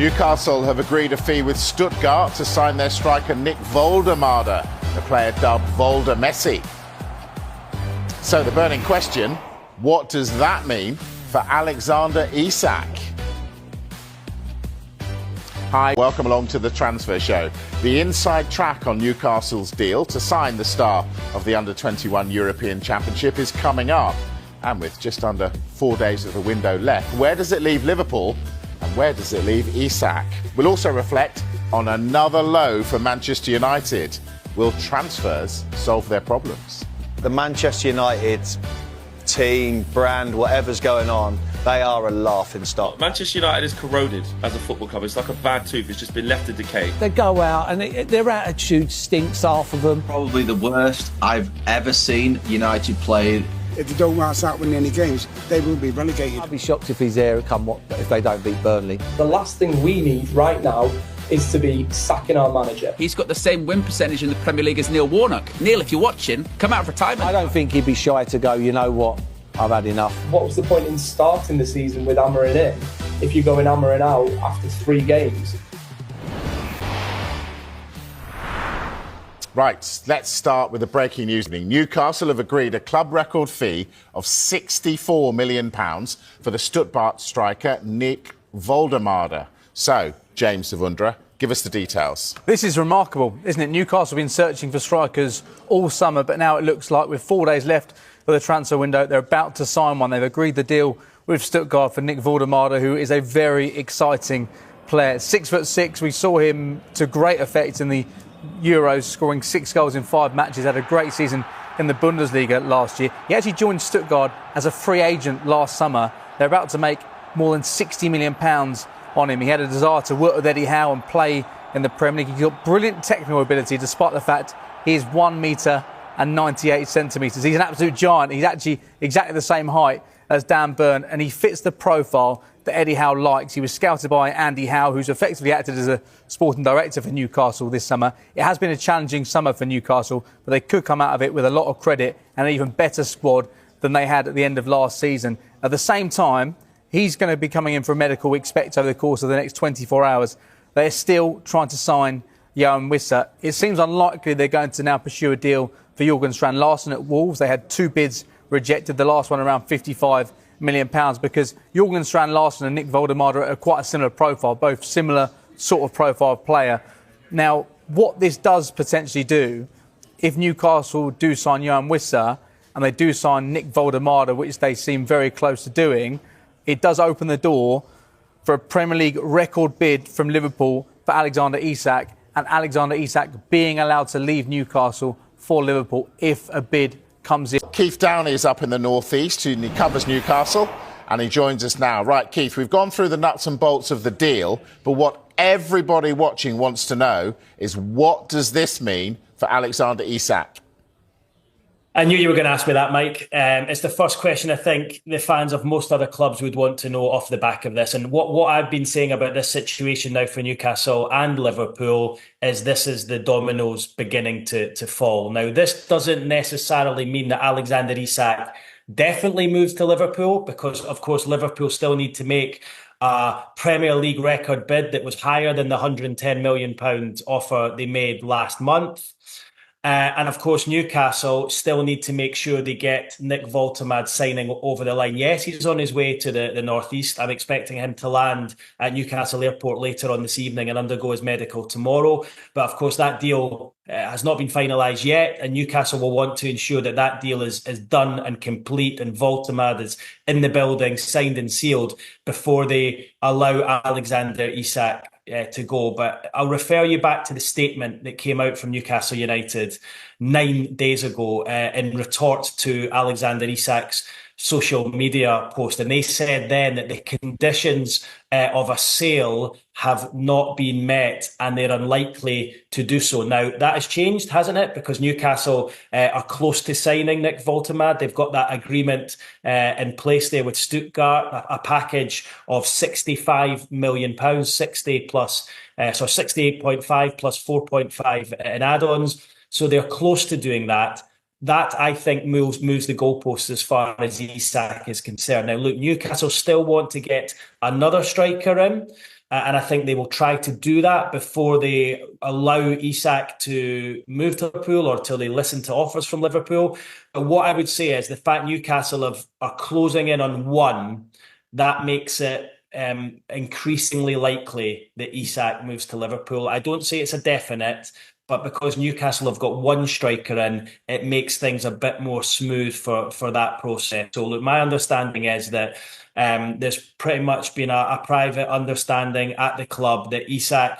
Newcastle have agreed a fee with Stuttgart to sign their striker Nick Woltemade, the player dubbed Voldem. So the burning question, what does that mean for Alexander Isak? Hi, welcome along to the Transfer Show. The inside track on Newcastle's deal to sign the star of the Under-21 European Championship is coming up. And with just under 4 days of the window left, where does it leave Liverpool and where does it leave Isak? We'll also reflect on another low for Manchester United. Will transfers solve their problems? The Manchester United team, brand, whatever's going on, they are a laughing stock. Manchester United is corroded as a football club. It's like a bad tooth. It's just been left to decay. They go out and their attitude stinks, half of them. Probably the worst I've ever seen United play. If they don't want out winning any games, they will be relegated. I'd be shocked if he's there if they don't beat Burnley. The last thing we need right now is to be sacking our manager. He's got the same win percentage in the Premier League as Neil Warnock. Neil, if you're watching, come out of retirement. I don't think he'd be shy to go, you know what, I've had enough. What was the point in starting the season with hammering in if you're going hammering out after 3 games? Right, let's start with the breaking news. Newcastle have agreed a club record fee of £64 million for the Stuttgart striker Nick Woltemade. So, James Savundra, give us the details. This is remarkable, isn't it? Newcastle have been searching for strikers all summer, but now it looks like with 4 days left for the transfer window, they're about to sign one. They've agreed the deal with Stuttgart for Nick Woltemade, who is a very exciting player. 6'6", we saw him to great effect in the Euros, scoring 6 goals in 5 matches, had a great season in the Bundesliga last year. He actually joined Stuttgart as a free agent last summer. They're about to make more than £60 million on him. He had a desire to work with Eddie Howe and play in the Premier League. He's got brilliant technical ability despite the fact he is 1 metre and 98 centimetres. He's an absolute giant. He's actually exactly the same height as Dan Burn, and he fits the profile that Eddie Howe likes. He was scouted by Andy Howe, who's effectively acted as a sporting director for Newcastle this summer. It has been a challenging summer for Newcastle, but they could come out of it with a lot of credit and an even better squad than they had at the end of last season. At the same time, he's going to be coming in for a medical, we expect, over the course of the next 24 hours. They're still trying to sign Johan Wissa. It seems unlikely they're going to now pursue a deal for Jurgen Strand-Larsen at Wolves. They had 2 bids rejected, the last one around £55 million, because Jurgen Strand-Larsen and Nick Woltemade are quite a similar profile, both similar sort of profile player. Now, what this does potentially do, if Newcastle do sign Johan Wissa and they do sign Nick Woltemade, which they seem very close to doing, it does open the door for a Premier League record bid from Liverpool for Alexander Isak, and Alexander Isak being allowed to leave Newcastle for Liverpool if a bid comes in. Keith Downey is up in the northeast, he covers Newcastle, and he joins us now. Right, Keith, we've gone through the nuts and bolts of the deal, but what everybody watching wants to know is, what does this mean for Alexander Isak? I knew you were going to ask me that, Mike. It's the first question I think the fans of most other clubs would want to know off the back of this. And what I've been saying about this situation now for Newcastle and Liverpool is this is the dominoes beginning to fall. Now, this doesn't necessarily mean that Alexander Isak definitely moves to Liverpool, because, of course, Liverpool still need to make a Premier League record bid that was higher than the £110 million offer they made last month. And of course, Newcastle still need to make sure they get Nick Woltemade signing over the line. Yes, he's on his way to the northeast. I'm expecting him to land at Newcastle Airport later on this evening and undergo his medical tomorrow. But of course, that deal has not been finalised yet, and Newcastle will want to ensure that that deal is done and complete, and Woltemade is in the building, signed and sealed, before they allow Alexander Isak to go. But I'll refer you back to the statement that came out from Newcastle United 9 days ago in retort to Alexander Isak's social media post. And they said then that the conditions of a sale have not been met and they're unlikely to do so. Now, that has changed, hasn't it? Because Newcastle are close to signing Nick Woltemade. They've got that agreement in place there with Stuttgart, a package of £65 million, 60 plus, so 68.5 plus 4.5 in add-ons. So they're close to doing that. That, I think, moves the goalposts as far as Isak is concerned. Now, look, Newcastle still want to get another striker in. And I think they will try to do that before they allow Isak to move to Liverpool or till they listen to offers from Liverpool. But what I would say is the fact Newcastle are closing in on one, that makes it increasingly likely that Isak moves to Liverpool. I don't say it's a definite, but because Newcastle have got one striker in, it makes things a bit more smooth for that process. So look, my understanding is that there's pretty much been a private understanding at the club that Isak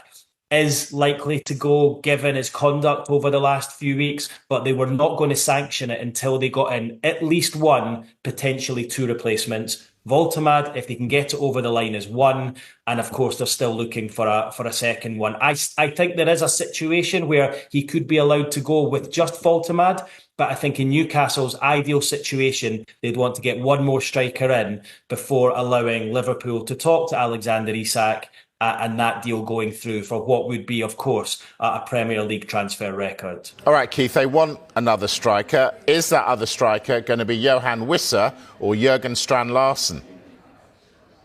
is likely to go given his conduct over the last few weeks, but they were not going to sanction it until they got in at least one, potentially two replacements. Woltemade, if they can get it over the line, is one, and of course they're still looking for a second one. I think there is a situation where he could be allowed to go with just Woltemade, but I think in Newcastle's ideal situation, they'd want to get one more striker in before allowing Liverpool to talk to Alexander Isak and that deal going through for what would be, of course, a Premier League transfer record. All right, Keith, they want another striker. Is that other striker going to be Johan Wissa or Jurgen Strand-Larsen?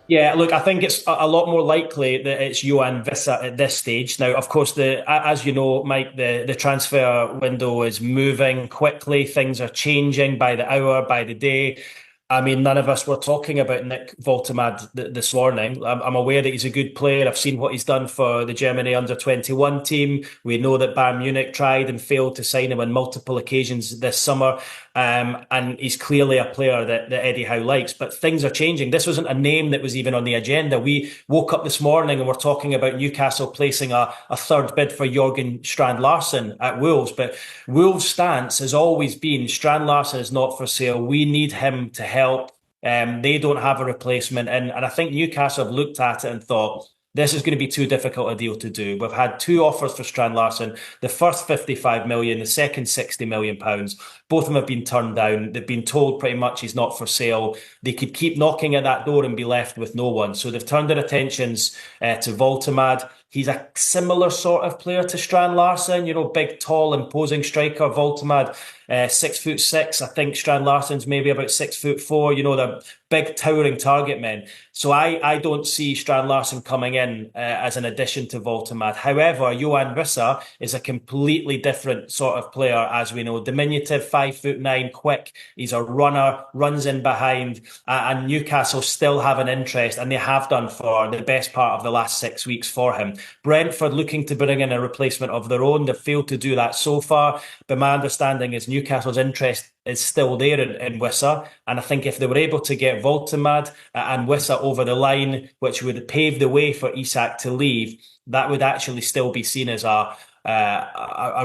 Yeah, look, I think it's a lot more likely that it's Johan Wissa at this stage. Now, of course, as you know, Mike, the transfer window is moving quickly. Things are changing by the hour, by the day. I mean, none of us were talking about Nick Woltemade this morning. I'm aware that he's a good player. I've seen what he's done for the Germany under-21 team. We know that Bayern Munich tried and failed to sign him on multiple occasions this summer. And he's clearly a player that Eddie Howe likes. But things are changing. This wasn't a name that was even on the agenda. We woke up this morning and we're talking about Newcastle placing a third bid for Jurgen Strand-Larsen at Wolves. But Wolves' stance has always been Strand-Larsen is not for sale. We need him to help. They don't have a replacement. And I think Newcastle have looked at it and thought, this is going to be too difficult a deal to do. We've had two offers for Strand-Larsen, the first 55 million, the second 60 million pounds. Both of them have been turned down. They've been told pretty much he's not for sale. They could keep knocking at that door and be left with no one. So they've turned their attentions to Woltemade. He's a similar sort of player to Strand-Larsen, big, tall, imposing striker. Woltemade, 6'6". I think Strand-Larsen's maybe about 6'4". They're big, towering target men. So I don't see Strand-Larsen coming in as an addition to Woltemade. However, Johan Wissa is a completely different sort of player, as we know. Diminutive, 5'9", quick. He's a runner, runs in behind, and Newcastle still have an interest, and they have done for the best part of the last 6 weeks for him. Brentford looking to bring in a replacement of their own. They've failed to do that so far, but my understanding is Newcastle's interest is still there in Wissa, and I think if they were able to get Woltemade and Wissa over the line, which would pave the way for Isak to leave, that would actually still be seen as a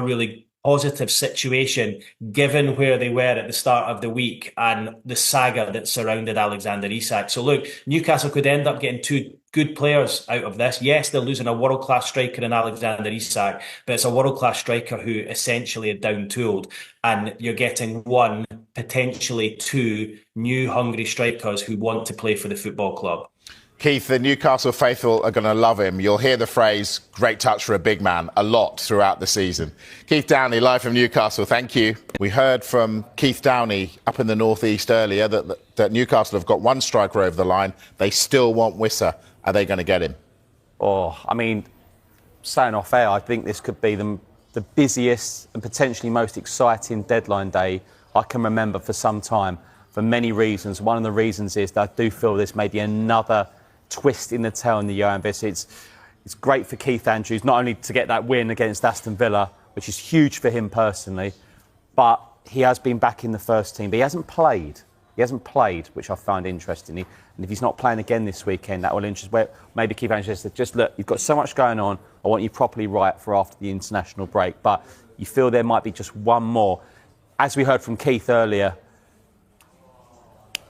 really positive situation, given where they were at the start of the week and the saga that surrounded Alexander Isak. So look, Newcastle could end up getting two good players out of this. Yes, they're losing a world-class striker in Alexander Isak, but it's a world-class striker who essentially are down-tooled, and you're getting one, potentially two new hungry strikers who want to play for the football club. Keith, the Newcastle faithful are going to love him. You'll hear the phrase, great touch for a big man, a lot throughout the season. Keith Downey, live from Newcastle, thank you. We heard from Keith Downey up in the northeast earlier that Newcastle have got one striker over the line. They still want Wissa. Are they going to get him? Saying off air, I think this could be the busiest and potentially most exciting deadline day I can remember for some time, for many reasons. One of the reasons is that I do feel there's maybe another twist in the tail in the Johan Wissa. It's great for Keith Andrews, not only to get that win against Aston Villa, which is huge for him personally, but he has been back in the first team, but he hasn't played. He hasn't played, which I find interesting. And if he's not playing again this weekend, that will interest. Where maybe Keith Andrews said, just look, you've got so much going on. I want you properly right for after the international break. But you feel there might be just one more. As we heard from Keith earlier,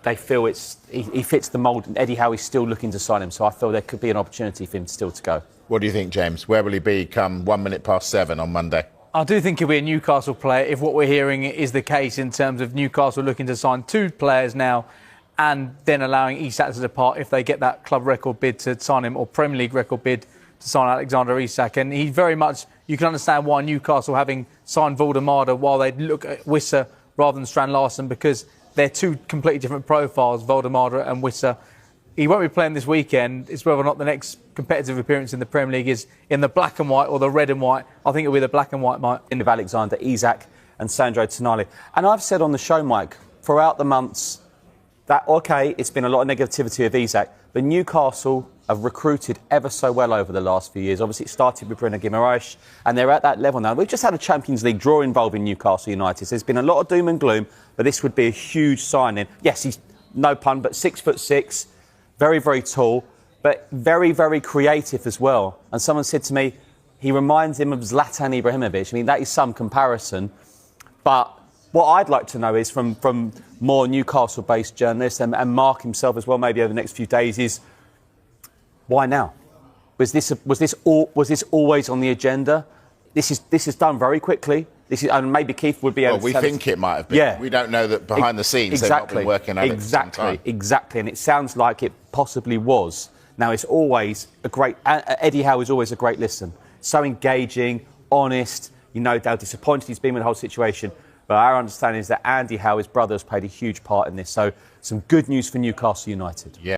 they feel he fits the mould, and Eddie Howe is still looking to sign him. So I feel there could be an opportunity for him still to go. What do you think, James? Where will he be come 7:01 on Monday? I do think he'll be a Newcastle player if what we're hearing is the case in terms of Newcastle looking to sign two players now and then allowing Isak to depart if they get that club record bid to sign him or Premier League record bid to sign Alexander Isak. And he very much, you can understand why Newcastle having signed Voldem while they look at Wissa rather than Strand-Larsen, because they're two completely different profiles, Voldem and Wissa. he won't be playing this weekend. It's whether or not the next competitive appearance in the Premier League is in the black and white or the red and white. I think it'll be the black and white, Mike. Of Alexander Isak and Sandro Tonali. And I've said on the show, Mike, throughout the months that, OK, it's been a lot of negativity of Isak, but Newcastle have recruited ever so well over the last few years. Obviously, it started with Bruno Guimaraes, and they're at that level now. We've just had a Champions League draw involving Newcastle United. So there's been a lot of doom and gloom, but this would be a huge signing. Yes, he's, no pun, but 6'6", very, very tall, but very, very creative as well. And someone said to me, he reminds him of Zlatan Ibrahimovic. I mean, that is some comparison. But what I'd like to know is from more Newcastle-based journalists and Mark himself as well, maybe over the next few days, is why now? Was this always on the agenda? This is done very quickly. And maybe Keith would be able to we think it might have been. Yeah. We don't know that behind the scenes they've not been working on it for some time. Exactly. And it sounds like it possibly was. Now, it's always a great... Eddie Howe is always a great listen. So engaging, honest. You know, how disappointed he's been with the whole situation. But our understanding is that Andy Howe, his brother, has played a huge part in this. So some good news for Newcastle United. Yeah.